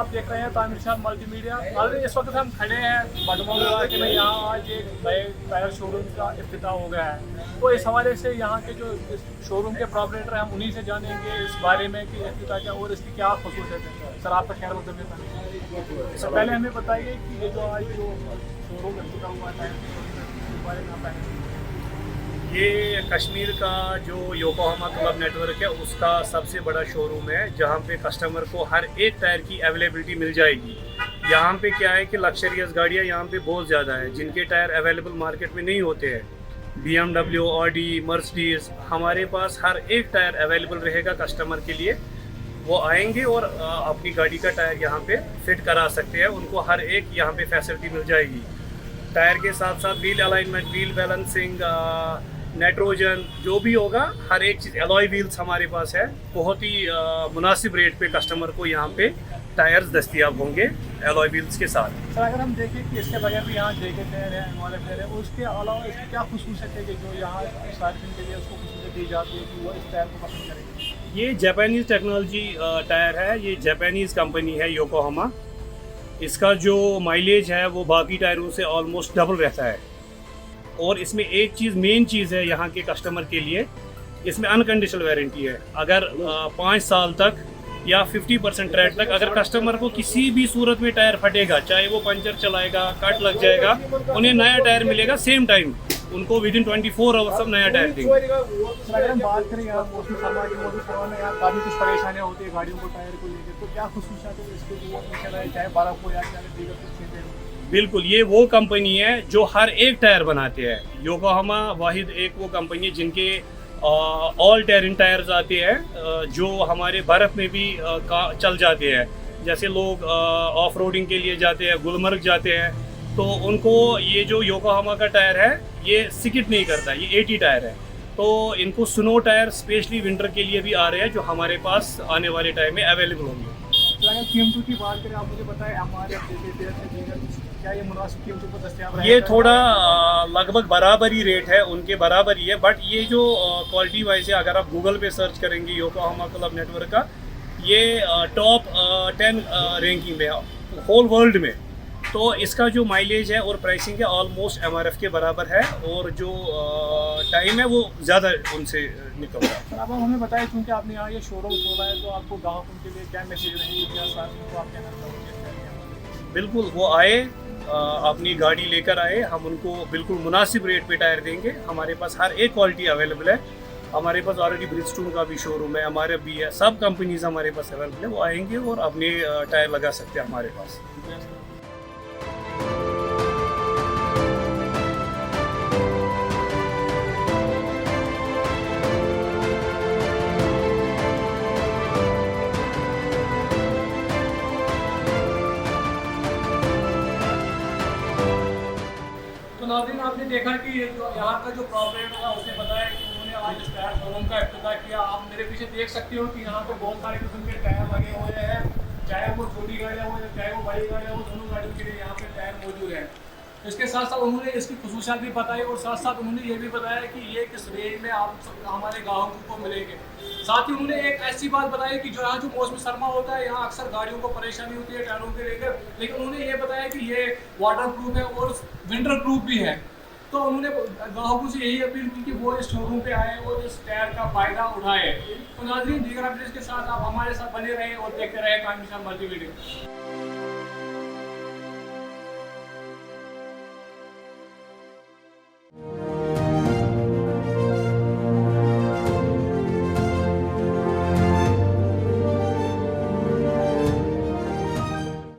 आप देख रहे हैं तामिर शाह मल्टीमीडिया। और इस वक्त हम खड़े हैं बटमोल इलाके में। यहाँ आज एक नए टायर शोरूम का इफ्तिताह हो गया है, तो इस हवाले से यहाँ के जो शोरूम के प्रोपरेटर हैं हम उन्हीं से जानेंगे इस बारे में कि इफ्तिताह क्या और इसकी क्या खसूसियत है। सर आपका खैर मकदम है। सर पहले हमें बताइए कि ये जो आज जो शोरूम इफ्तिताह हुआ है इस बारे में आप पहले। ये कश्मीर का जो योकोहामा क्लब नेटवर्क है उसका सबसे बड़ा शोरूम है, जहाँ पे कस्टमर को हर एक टायर की अवेलेबिलिटी मिल जाएगी। यहाँ पे क्या है कि लग्जरियस गाड़ियाँ यहाँ पे बहुत ज़्यादा है जिनके टायर अवेलेबल मार्केट में नहीं होते हैं। BMW, ऑडी, मर्सिडीज, हमारे पास हर एक टायर अवेलेबल रहेगा कस्टमर के लिए। वो आएंगे और अपनी गाड़ी का टायर यहाँ पे फिट करा सकते हैं, उनको हर एक यहाँ पे फैसिलिटी मिल जाएगी। टायर के साथ साथ wheel alignment, wheel balancing, nitrogen जो भी होगा हर एक चीज़। एलॉय व्हील्स हमारे पास है, बहुत ही मुनासिब रेट पे कस्टमर को यहाँ पे टायर्स दस्तियाब होंगे एलॉय व्हील्स के साथ। सर अगर हम देखें कि इसके बगैर भी यहाँ जेके टायर है, एमआरएफ टायर है, उसके अलावा इसकी क्या खसूसियत है कि जो यहाँ सार्फिंग के लिए उसको खसूसियत दी जाती है कि वो इस टायर को पसंद करेगी? ये जापानीज़ टेक्नोलॉजी टायर है, ये जापानीज़ कंपनी है योकोहामा। इसका जो माइलेज है वो बाकी टायरों से ऑलमोस्ट डबल रहता है। और इसमें एक चीज़, मेन चीज़ है यहाँ के कस्टमर के लिए, इसमें अनकंडीशनल वारंटी है। अगर 5 साल तक या 50% ट्रेड तक अगर कस्टमर को किसी भी सूरत में टायर फटेगा, चाहे वो पंचर चलाएगा, कट लग जाएगा, उन्हें नया टायर मिलेगा सेम टाइम। उनको विदिन 24 आवर्स सब नया टायर देंगे। अगर हम बात करें यहाँ मौसम सरमा की, मौसम सरमा में यहाँ काफ़ी कुछ परेशानियाँ होती है गाड़ियों को टायर को लेकर, तो क्या खसूसियत है इसके जो चाहे बर्फ़ हो या दीगर कुछ चीज़ें हो? बिल्कुल, ये वो कंपनी है जो हर एक टायर बनाते हैं। योकोहामा वाहिद एक वो कंपनी है जिनके ऑल टेरिन टायर्स आते हैं जो हमारे बर्फ़ में भी चल जाते हैं। जैसे लोग ऑफ रोडिंग के लिए जाते हैं, गुलमर्ग जाते हैं, तो उनको ये जो योकोहामा का टायर है ये सिकिट नहीं करता, ये 80 टायर है। तो इनको स्नो टायर स्पेशली विंटर के लिए भी आ रहे हैं जो हमारे पास आने वाले टाइम में अवेलेबल होंगे। अगर कीमतों की बात करें, आप मुझे बताएं हमारे क्या ये मुनासिब कीमतों पर दस्तयाब है? ये थोड़ा लगभग बराबर ही रेट है, उनके बराबर ही है। बट ये जो क्वालिटी वाइज है, अगर आप गूगल पे सर्च करेंगे योकोहामा क्लब नेटवर्क का, ये टॉप 10 रैंकिंग में है होल वर्ल्ड में। तो इसका जो माइलेज है और प्राइसिंग है ऑलमोस्ट MRF के बराबर है, और जो टाइम है वो ज़्यादा उनसे निकल रहा है। सर अब हमें बताएं, क्योंकि आपने यहाँ ये शोरूम खोला है, तो आपको ग्राहकों के लिए क्या मैसेज रहेंगे, क्या साथ को आप कहना चाहोगे? बिल्कुल, वो आए, अपनी गाड़ी लेकर आए, हम उनको बिल्कुल मुनासिब रेट पे टायर देंगे। हमारे पास हर एक क्वालिटी अवेलेबल है। हमारे पास ऑलरेडी ब्रिजस्टोन का भी शोरूम है, हमारे भी है, सब कंपनीज हमारे पास अवेलेबल है। वो आएंगे और अपने टायर लगा सकते हैं हमारे पास। तो नाज़रीन, आपने देखा कि ये जो यहाँ का जो प्रोपरेटर था उसने बताया कि उन्होंने आज इस टायर शोरूम का इफ्तिताह किया। आप मेरे पीछे देख सकते हो कि यहाँ पे बहुत सारे किस्म के टायर लगे हुए हैं, चाहे वो छोटी गाड़ियाँ हो या चाहे वो बड़ी गाड़ियाँ हो, दोनों गाड़ियों के लिए यहाँ पे टायर मौजूद है। इसके साथ साथ उन्होंने इसकी खसूसियात भी बताई और साथ साथ उन्होंने ये भी बताया कि ये किस रेंज में आप हमारे ग्राहकों को मिलेंगे। साथ ही उन्होंने एक ऐसी बात बताई कि जो यहाँ जो मौसम सरमा होता है, यहाँ अक्सर गाड़ियों को परेशानी होती है टायरों के लेकर, लेकिन उन्होंने ये बताया कि ये वाटर प्रूफ है और विंटर प्रूफ भी है। तो उन्होंने ग्राहकों से यही अपील की कि वो इस शोरूम पे आए और इस टायर का फ़ायदा उठाए। तो नाज़रीन, दीगर अपडेट्स के साथ आप हमारे साथ बने रहें और देखते रहें तामिर शाह मल्टीमीडिया।